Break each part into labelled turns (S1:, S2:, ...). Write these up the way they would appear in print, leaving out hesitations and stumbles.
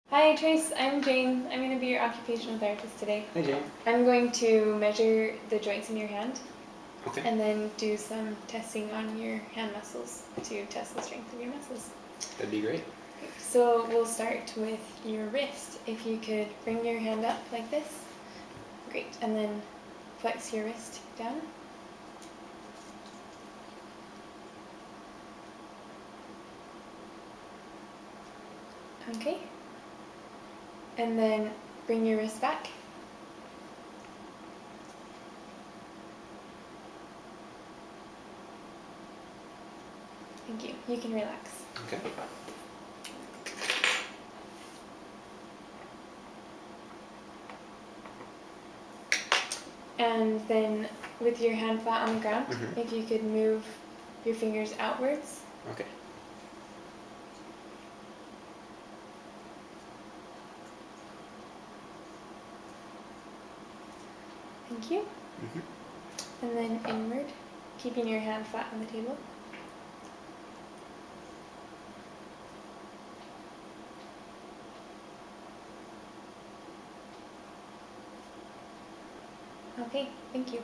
S1: Hi Trace, I'm Jane. I'm going to be your occupational therapist today.
S2: Hi Jane.
S1: I'm going to measure the joints in your hand
S2: Okay.
S1: and then do some testing on your hand muscles to test the strength of your muscles.
S2: That'd be great.
S1: So we'll start with your wrist. If you could bring your hand up like this. Great. And then flex your wrist down. Okay. And then bring your wrist back. Thank you. You can relax.
S2: Okay.
S1: And then with your hand flat on the ground,
S2: Mhm.
S1: if you could move your fingers outwards.
S2: Okay.
S1: Thank you.
S2: Mhm.
S1: And then inward, keeping your hand flat on the table. Okay, thank you.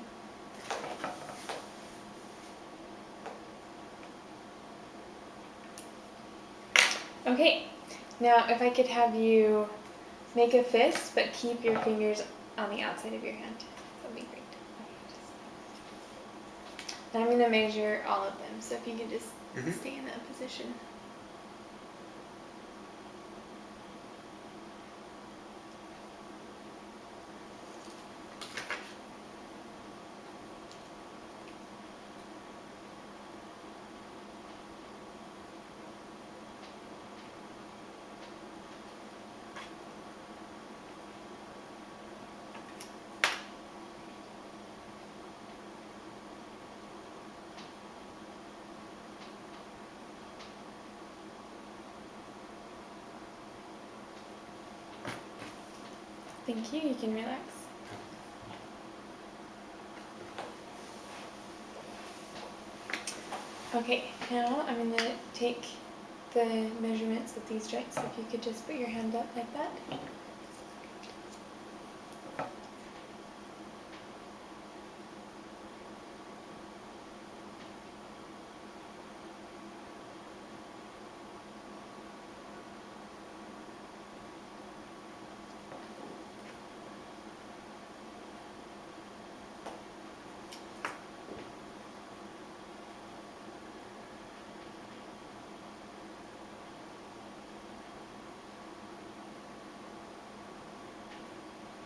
S1: Okay, now if I could have you make a fist, but keep your fingers on the outside of your hand. That would be great. Now I'm going to measure all of them, so if you could just
S2: Mhm.
S1: stay in that position. Thank you, you can relax. Okay, now I'm going to take the measurements of these joints. If you could just put your hand up like that.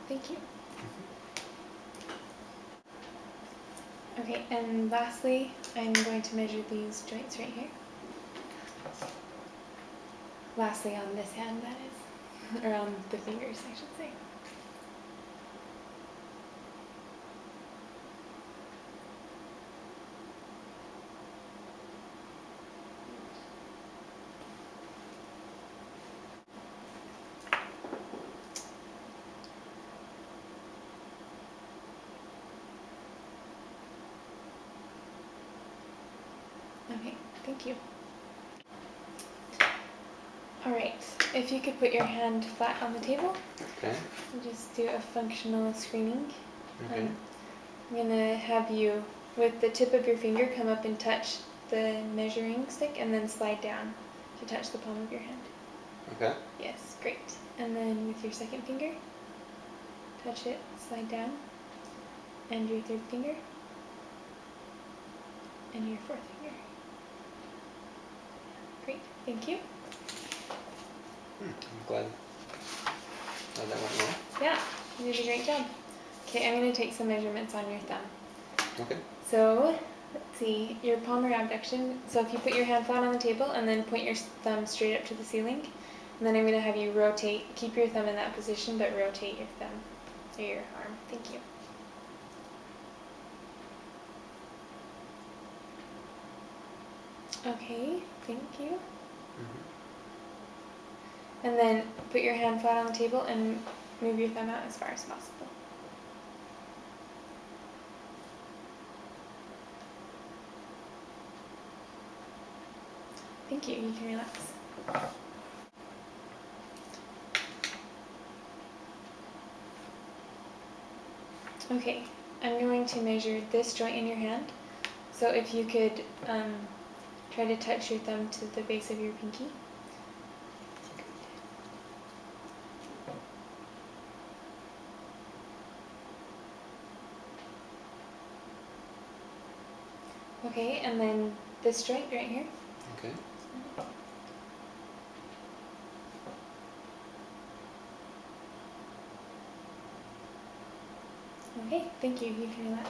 S1: Thank you. Okay, and lastly, I'm going to measure these joints right here. Lastly, on this hand, that is. Or on the fingers, I should say. Okay, thank you. Alright, if you could put your hand flat on the table.
S2: Okay.
S1: We'll just do a functional screening.
S2: Okay.
S1: I'm going to have you, with the tip of your finger, come up and touch the measuring stick and then slide down to touch the palm of your hand.
S2: Okay.
S1: Yes, great. And then with your second finger, touch it, slide down, and your third finger, and your fourth finger. Great, thank you.
S2: I'm glad that went well.
S1: Yeah, you did a great job. Okay, I'm going to take some measurements on your thumb.
S2: Okay.
S1: So, let's see, your palmar abduction. So if you put your hand flat on the table and then point your thumb straight up to the ceiling, and then I'm going to have you rotate, keep your thumb in that position, but rotate your thumb or your arm. Thank you. Okay, thank you.
S2: Mhm.
S1: And then put your hand flat on the table and move your thumb out as far as possible. Thank you, you can relax. Okay, I'm going to measure this joint in your hand. So if you could try to touch your thumb to the base of your pinky. Okay, and then this joint right here.
S2: Okay.
S1: Okay, thank you. You can relax.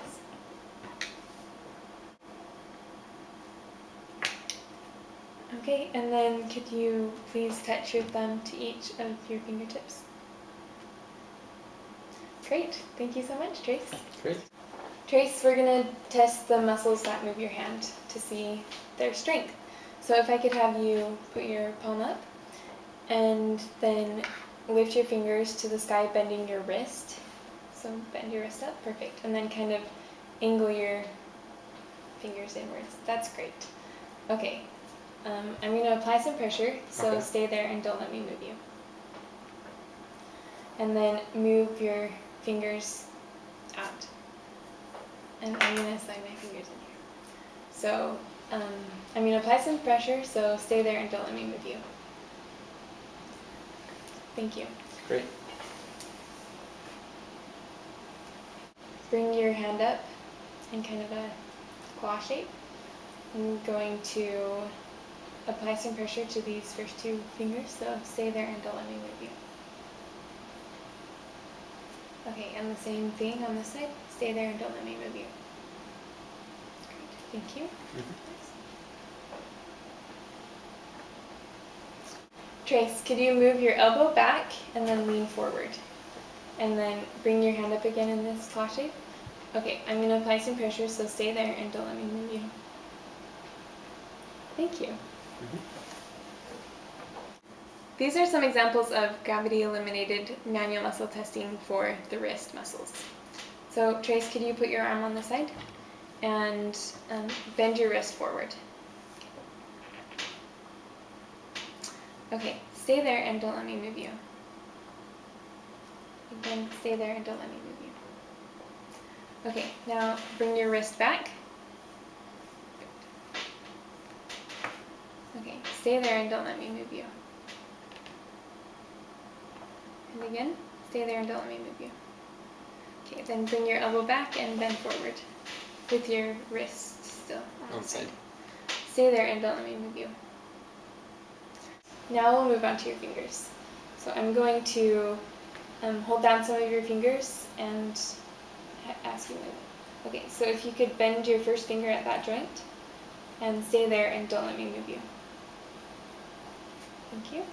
S1: Okay, and then could you please touch your thumb to each of your fingertips? Great. Thank you so much, Trace.
S2: Great.
S1: Trace, we're going to test the muscles that move your hand to see their strength. So if I could have you put your palm up and then lift your fingers to the sky, bending your wrist. So bend your wrist up, perfect. And then kind of angle your fingers inwards. That's great. Okay, I'm going to apply some pressure, so
S2: Okay.
S1: stay there and don't let me move you. And then move your fingers out. And I'm going to slide my fingers in here. So I'm going to apply some pressure, so stay there and don't let me move you. Thank you.
S2: Great.
S1: Bring your hand up in kind of a claw shape. I'm going to apply some pressure to these first two fingers, so stay there and don't let me move you. Okay, and the same thing on this side. Stay there and don't let me move you. Great, thank you. Trace, could you move your elbow back and then lean forward? And then bring your hand up again in this claw shape. Okay, I'm going to apply some pressure, so stay there and don't let me move you. Thank you. These are some examples of gravity-eliminated manual muscle testing for the wrist muscles. So Trace, could you put your arm on the side and bend your wrist forward? Okay, stay there and don't let me move you. Again, stay there and don't let me move you. Okay, now bring your wrist back. Okay, stay there and don't let me move you. And again, stay there and don't let me move you. Okay, then bring your elbow back and bend forward with your wrist still on the side. Stay there and don't let me move you. Now we'll move on to your fingers. So I'm going to hold down some of your fingers and ask you to move. Okay, so if you could bend your first finger at that joint and stay there and don't let me move you. Thank you.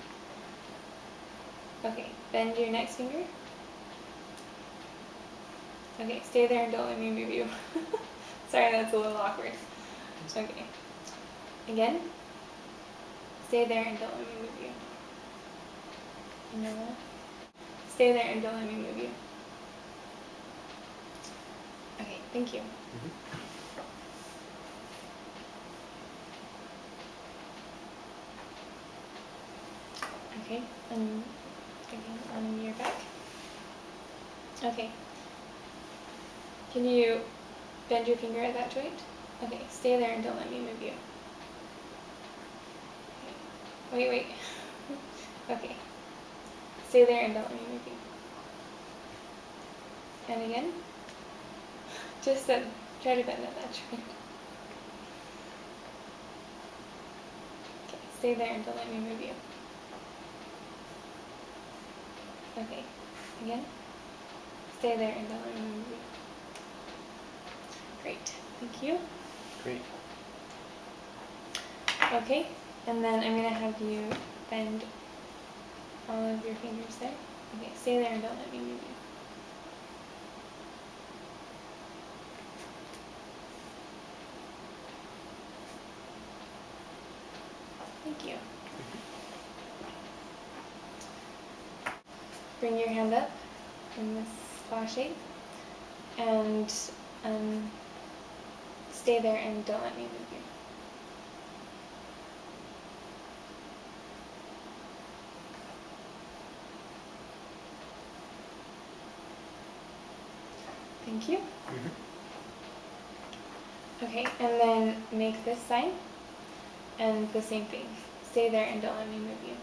S1: Okay, bend your next finger. Okay, stay there and don't let me move you. Sorry, that's a little awkward. Okay. Again. Stay there and don't let me move you. Another. Stay there and don't let me move you. Okay, thank you. Okay, and again on your back. Okay. Can you bend your finger at that joint? Okay, stay there and don't let me move you. Okay. Wait. Okay. Stay there and don't let me move you. And again. Just try to bend at that joint. Okay, stay there and don't let me move you. Okay, again. Stay there and don't let me move you. Great, thank you.
S2: Great.
S1: Okay, and then I'm going to have you bend all of your fingers there. Okay, stay there and don't let me move you. Thank you. Bring your hand up in this claw shape and stay there and don't let me move you. Thank you.
S2: Mm-hmm.
S1: Okay, and then make this sign, and the same thing. Stay there and don't let me move you.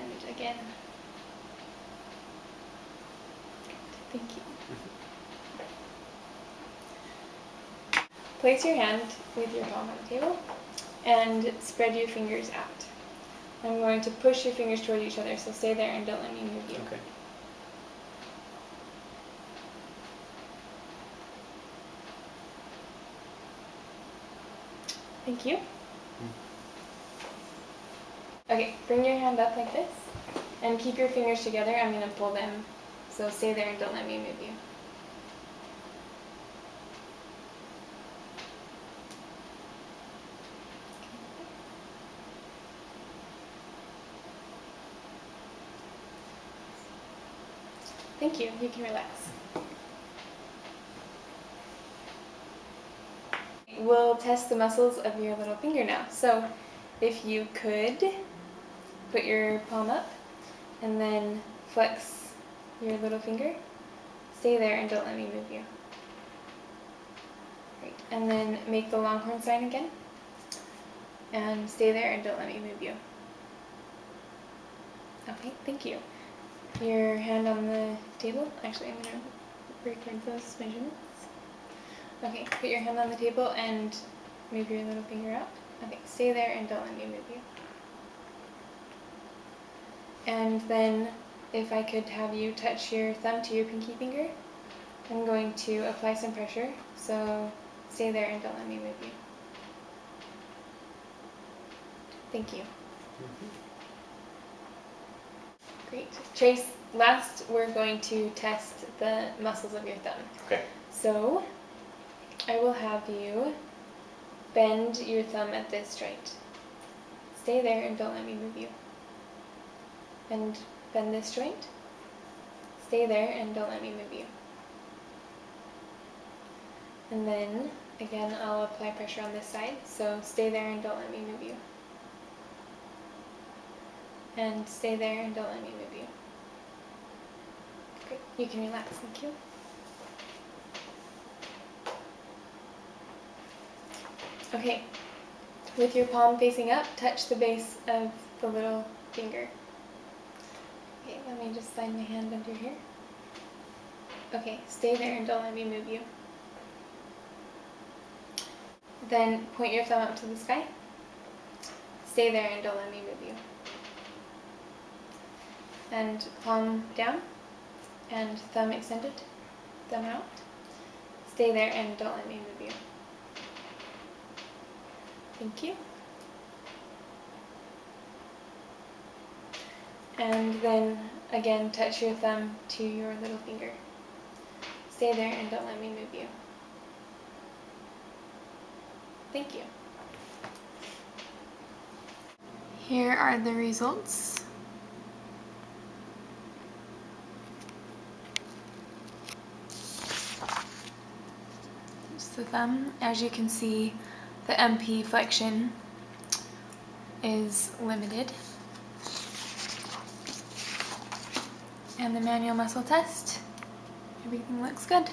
S1: And again. Thank you. Place your hand with your palm on the table and spread your fingers out. I'm going to push your fingers toward each other, so stay there and don't let me move you.
S2: Okay.
S1: Thank you. Okay, bring your hand up like this and keep your fingers together. I'm going to pull them, so stay there and don't let me move you. Thank you. You can relax. We'll test the muscles of your little finger now. So if you could put your palm up and then flex your little finger. Stay there and don't let me move you. Great. And then make the longhorn sign again. And stay there and don't let me move you. Okay, thank you. Your hand on the table. Actually, I'm going to record those measurements. Okay, put your hand on the table and move your little finger out. Okay, stay there and don't let me move you. And then if I could have you touch your thumb to your pinky finger, I'm going to apply some pressure, so stay there and don't let me move you. Thank you.
S2: Mm-hmm.
S1: Great. Trace, last we're going to test the muscles of your thumb.
S2: Okay.
S1: So I will have you bend your thumb at this joint. Stay there and don't let me move you. And bend this joint. Stay there and don't let me move you. And then, again, I'll apply pressure on this side, so stay there and don't let me move you. And stay there and don't let me move you. Great, you can relax, thank you. Okay, with your palm facing up, touch the base of the little finger. Okay, let me just slide my hand under here. Okay, stay there and don't let me move you. Then point your thumb up to the sky. Stay there and don't let me move you. And palm down and thumb extended, thumb out. Stay there and don't let me move you. Thank you. And then again, touch your thumb to your little finger. Stay there and don't let me move you. Thank you. Here are the results. It's the thumb. As you can see, the MP flexion is limited. And the manual muscle test, everything looks good.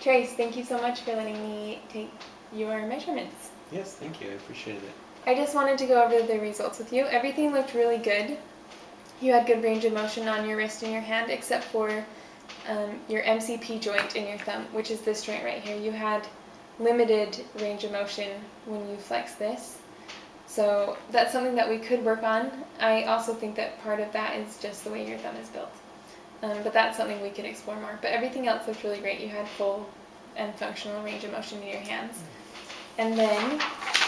S1: Trace, thank you so much for letting me take your measurements.
S2: Yes, thank you. I appreciated it.
S1: I just wanted to go over the results with you. Everything looked really good. You had good range of motion on your wrist and your hand, except for your MCP joint in your thumb, which is this joint right here. You had limited range of motion when you flex this. So that's something that we could work on. I also think that part of that is just the way your thumb is built. But that's something we could explore more. But everything else looked really great. You had full and functional range of motion in your hands. And then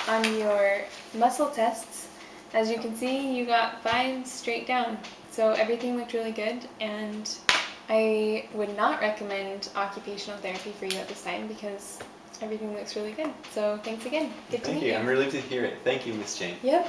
S1: on your muscle tests, as you can see, you got 5 straight down. So everything looked really good, and I would not recommend occupational therapy for you at this time because everything looks really good. So thanks again. Good to meet you.
S2: I'm relieved to hear it. Thank you, Miss Jane.
S1: Yep.